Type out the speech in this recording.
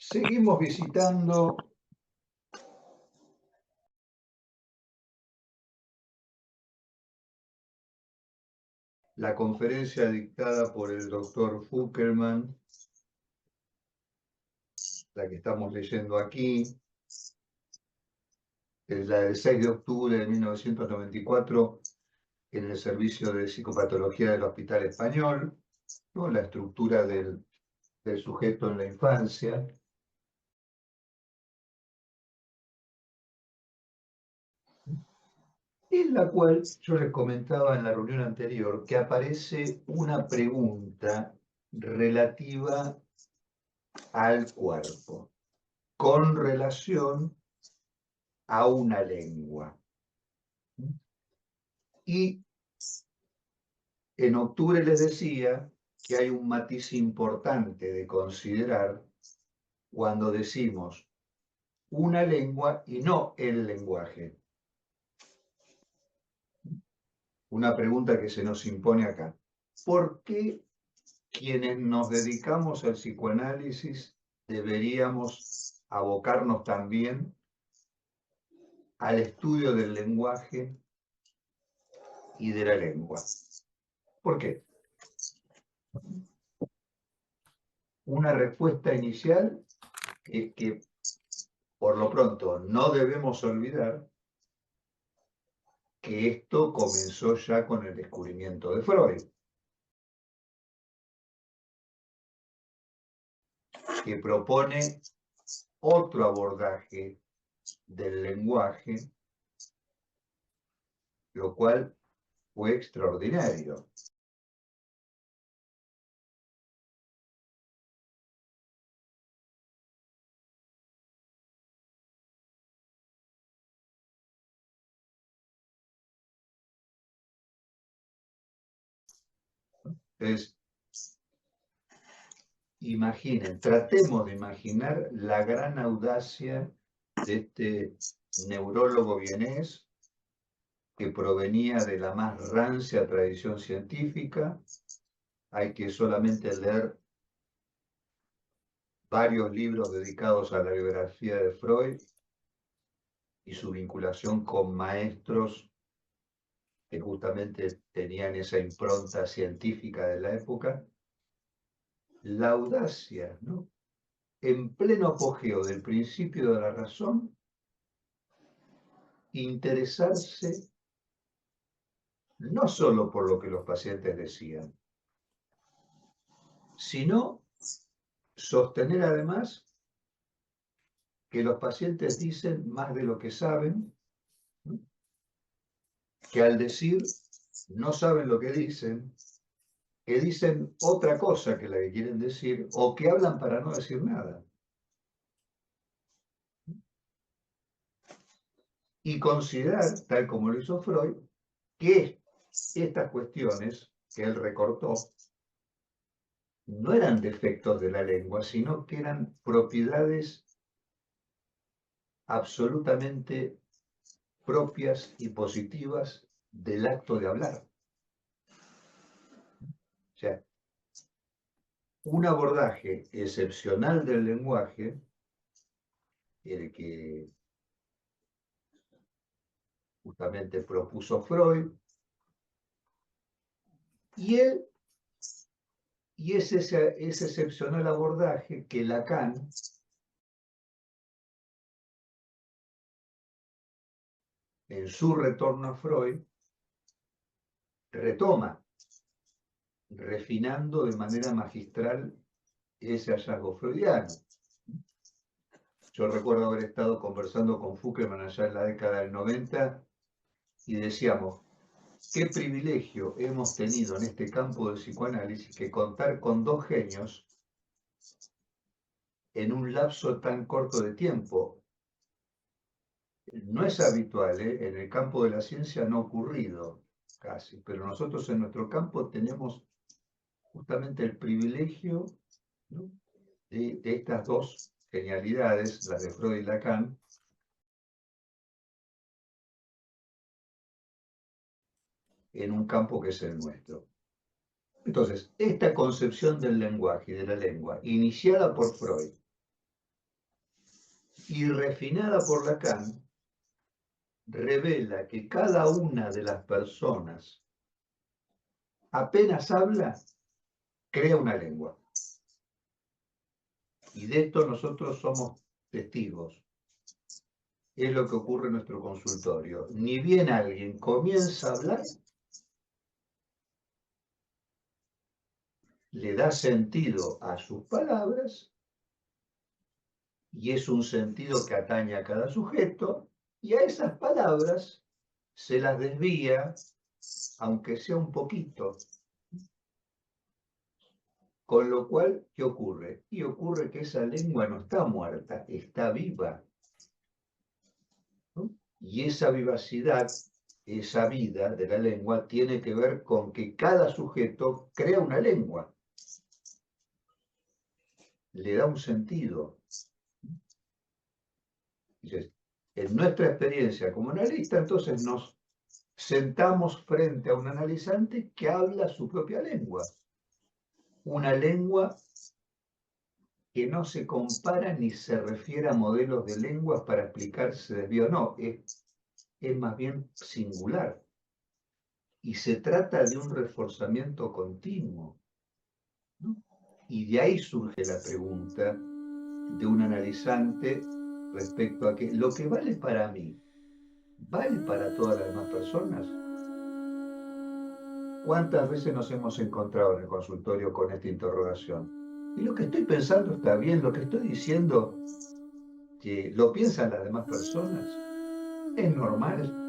Seguimos visitando la conferencia dictada por el doctor Fuckelman, la que estamos leyendo aquí, es la del 6 de octubre de 1994 en el Servicio de Psicopatología del Hospital Español, ¿no? La estructura del sujeto en la infancia. En la cual yo les comentaba en la reunión anterior que aparece una pregunta relativa al cuerpo, con relación a una lengua. Y en octubre les decía que hay un matiz importante de considerar cuando decimos una lengua y no el lenguaje. Una pregunta que se nos impone acá. ¿Por qué quienes nos dedicamos al psicoanálisis deberíamos abocarnos también al estudio del lenguaje y de la lengua? ¿Por qué? Una respuesta inicial es que, por lo pronto, no debemos olvidar que esto comenzó ya con el descubrimiento de Freud, que propone otro abordaje del lenguaje, lo cual fue extraordinario. Entonces, imaginen, tratemos de imaginar la gran audacia de este neurólogo vienés que provenía de la más rancia tradición científica. Hay que solamente leer varios libros dedicados a la biografía de Freud y su vinculación con maestros que justamente tenían esa impronta científica de la época. La audacia, ¿no? En pleno apogeo del principio de la razón, interesarse no solo por lo que los pacientes decían, sino sostener además que los pacientes dicen más de lo que saben, ¿no? Que al decir no saben lo que dicen otra cosa que la que quieren decir, o que hablan para no decir nada. Y considerar, tal como lo hizo Freud, que estas cuestiones que él recortó no eran defectos de la lengua, sino que eran propiedades absolutamente propias y positivas del acto de hablar. O sea, un abordaje excepcional del lenguaje, el que justamente propuso Freud, y es ese excepcional abordaje que Lacan en su retorno a Freud retoma, refinando de manera magistral ese hallazgo freudiano. Yo recuerdo haber estado conversando con Fuckelman allá en la década del 90 y decíamos, qué privilegio hemos tenido en este campo del psicoanálisis que contar con dos genios en un lapso tan corto de tiempo. No es habitual, ¿eh? En el campo de la ciencia no ha ocurrido casi, pero nosotros en nuestro campo tenemos justamente el privilegio, ¿no? de estas dos genialidades, las de Freud y Lacan, en un campo que es el nuestro. Entonces, esta concepción del lenguaje y de la lengua, iniciada por Freud, y refinada por Lacan, revela que cada una de las personas apenas habla, crea una lengua. Y de esto nosotros somos testigos. Es lo que ocurre en nuestro consultorio. Ni bien alguien comienza a hablar, le da sentido a sus palabras, y es un sentido que atañe a cada sujeto, y a esas palabras se las desvía, aunque sea un poquito. Con lo cual, ¿qué ocurre? Y ocurre que esa lengua no está muerta, está viva. ¿No? Y esa vivacidad, esa vida de la lengua, tiene que ver con que cada sujeto crea una lengua. Le da un sentido. Entonces, en nuestra experiencia como analista, entonces nos sentamos frente a un analizante que habla su propia lengua. Una lengua que no se compara ni se refiere a modelos de lenguas para explicar si se desvía o no. Es más bien singular. Y se trata de un reforzamiento continuo, ¿no? Y de ahí surge la pregunta de un analizante respecto a que lo que vale para mí, ¿vale para todas las demás personas? ¿Cuántas veces nos hemos encontrado en el consultorio con esta interrogación? Y lo que estoy pensando está bien, lo que estoy diciendo, que lo piensan las demás personas, es normal.